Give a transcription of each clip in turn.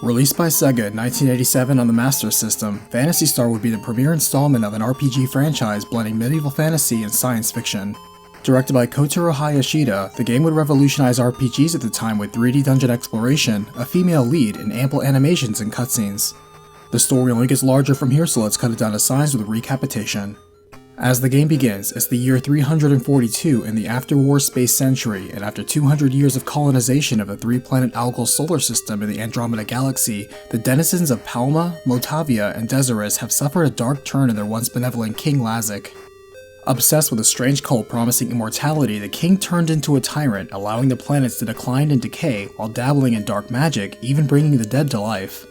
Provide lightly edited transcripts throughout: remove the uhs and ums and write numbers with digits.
Released by Sega in 1987 on the Master System, Phantasy Star would be the premier installment of an RPG franchise blending medieval fantasy and science fiction. Directed by Kotaro Hayashida, the game would revolutionize RPGs at the time with 3D dungeon exploration, a female lead, and ample animations and cutscenes. The story only gets larger from here, so let's cut it down to size with RECAPitation. As the game begins, it's the year 342 in the after-war space century, and after 200 years of colonization of the three-planet algal solar system in the Andromeda Galaxy, the denizens of Palma, Motavia, and Desirus have suffered a dark turn in their once benevolent King Lazic. Obsessed with a strange cult promising immortality, the king turned into a tyrant, allowing the planets to decline and decay while dabbling in dark magic, even bringing the dead to life.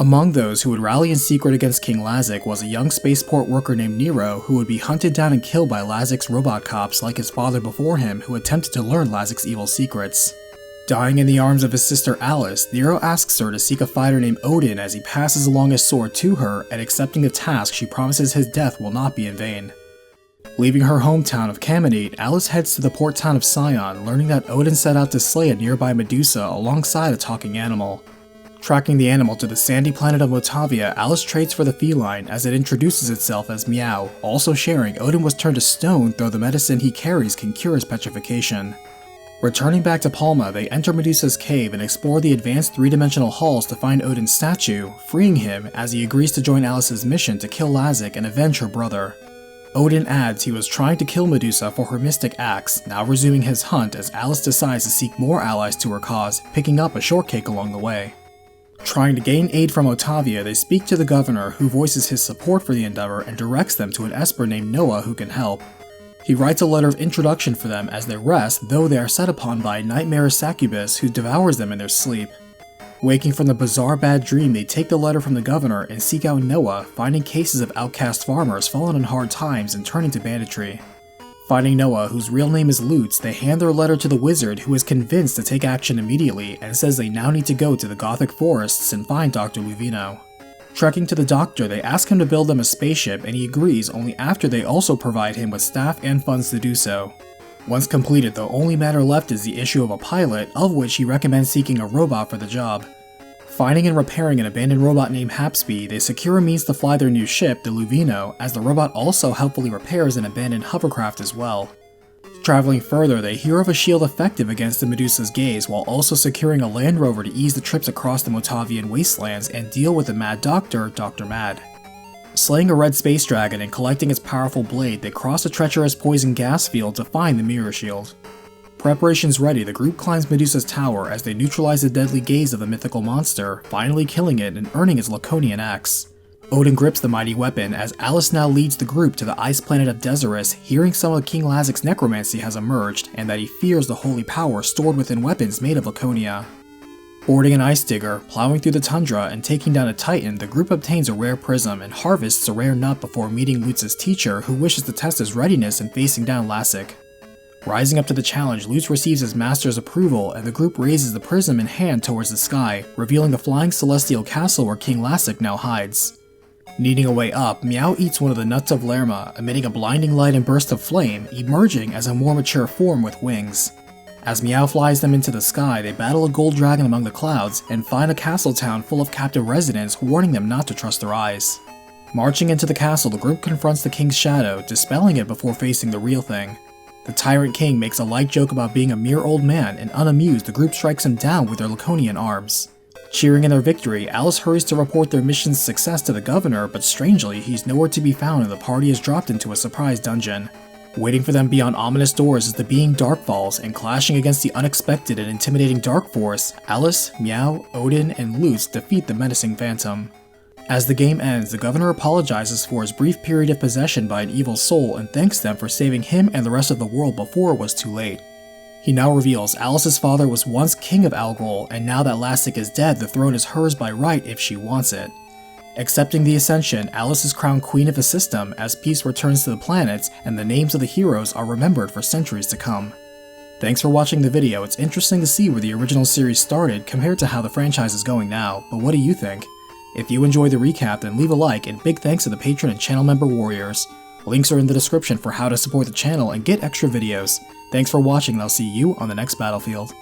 Among those who would rally in secret against King Lazic was a young spaceport worker named Nero, who would be hunted down and killed by Lazic's robot cops like his father before him, who attempted to learn Lazic's evil secrets. Dying in the arms of his sister Alice, Nero asks her to seek a fighter named Odin as he passes along his sword to her, and accepting the task, she promises his death will not be in vain. Leaving her hometown of Caminate, Alice heads to the port town of Scion, learning that Odin set out to slay a nearby Medusa alongside a talking animal. Tracking the animal to the sandy planet of Motavia, Alice trades for the feline as it introduces itself as Meow, also sharing Odin was turned to stone, though the medicine he carries can cure his petrification. Returning back to Palma, they enter Medusa'S cave and explore the advanced three-dimensional halls to find Odin's statue, freeing him as he agrees to join Alice's mission to kill Lazic and avenge her brother. Odin adds he was trying to kill Medusa for her mystic acts, now resuming his hunt as Alice decides to seek more allies to her cause, picking up a shortcake along the way. Trying to gain aid from Otavia, they speak to the governor, who voices his support for the endeavor and directs them to an Esper named Noah who can help. He writes a letter of introduction for them as they rest, though they are set upon by a nightmarish succubus who devours them in their sleep. Waking from the bizarre bad dream, they take the letter from the governor and seek out Noah, finding cases of outcast farmers fallen in hard times and turning to banditry. Finding Noah, whose real name is Lutz, they hand their letter to the wizard, who is convinced to take action immediately and says they now need to go to the Gothic forests and find Dr. Luvino. Trekking to the doctor, they ask him to build them a spaceship, and he agrees only after they also provide him with staff and funds to do so. Once completed, the only matter left is the issue of a pilot, of which he recommends seeking a robot for the job. Finding and repairing an abandoned robot named Hapsby, they secure a means to fly their new ship, the Luvino, as the robot also helpfully repairs an abandoned hovercraft as well. Traveling further, they hear of a shield effective against the Medusa'S gaze, while also securing a Land Rover to ease the trips across the Motavian wastelands and deal with the Mad Doctor, Dr. Mad. Slaying a red space dragon and collecting its powerful blade, they cross a treacherous poison gas field to find the Mirror Shield. Preparations ready, the group climbs Medusa'S tower as they neutralize the deadly gaze of the mythical monster, finally killing it and earning its Laconian axe. Odin grips the mighty weapon as Alice now leads the group to the ice planet of Desirus, hearing some of King Lazic's necromancy has emerged and that he fears the holy power stored within weapons made of Laconia. Boarding an ice digger, plowing through the tundra, and taking down a titan, the group obtains a rare prism and harvests a rare nut before meeting Lutz's teacher, who wishes to test his readiness in facing down Lazic. Rising up to the challenge, Lutz receives his master's approval, and the group raises the prism in hand towards the sky, revealing the flying celestial castle where King Lazic now hides. Needing a way up, Meow eats one of the nuts of Lerma, emitting a blinding light and burst of flame, emerging as a more mature form with wings. As Meow flies them into the sky, they battle a gold dragon among the clouds, and find a castle town full of captive residents, warning them not to trust their eyes. Marching into the castle, the group confronts the king's shadow, dispelling it before facing the real thing. The tyrant king makes a light joke about being a mere old man, and unamused, the group strikes him down with their Laconian arms. Cheering in their victory, Alice hurries to report their mission's success to the governor, but strangely, he's nowhere to be found and the party is dropped into a surprise dungeon. Waiting for them beyond ominous doors is the being Darkfalls, and clashing against the unexpected and intimidating Dark Force, Alice, Meow, Odin, and Lutz defeat the menacing Phantom. As the game ends, the governor apologizes for his brief period of possession by an evil soul and thanks them for saving him and the rest of the world before it was too late. He now reveals Alice's father was once king of Algol, and now that Lazic is dead, the throne is hers by right if she wants it. Accepting the ascension, Alice is crowned queen of the system as peace returns to the planets and the names of the heroes are remembered for centuries to come. Thanks for watching the video. It's interesting to see where the original series started compared to how the franchise is going now, but what do you think? If you enjoyed the recap, then leave a like, and big thanks to the patron and channel member warriors. Links are in the description for how to support the channel and get extra videos. Thanks for watching, and I'll see you on the next battlefield.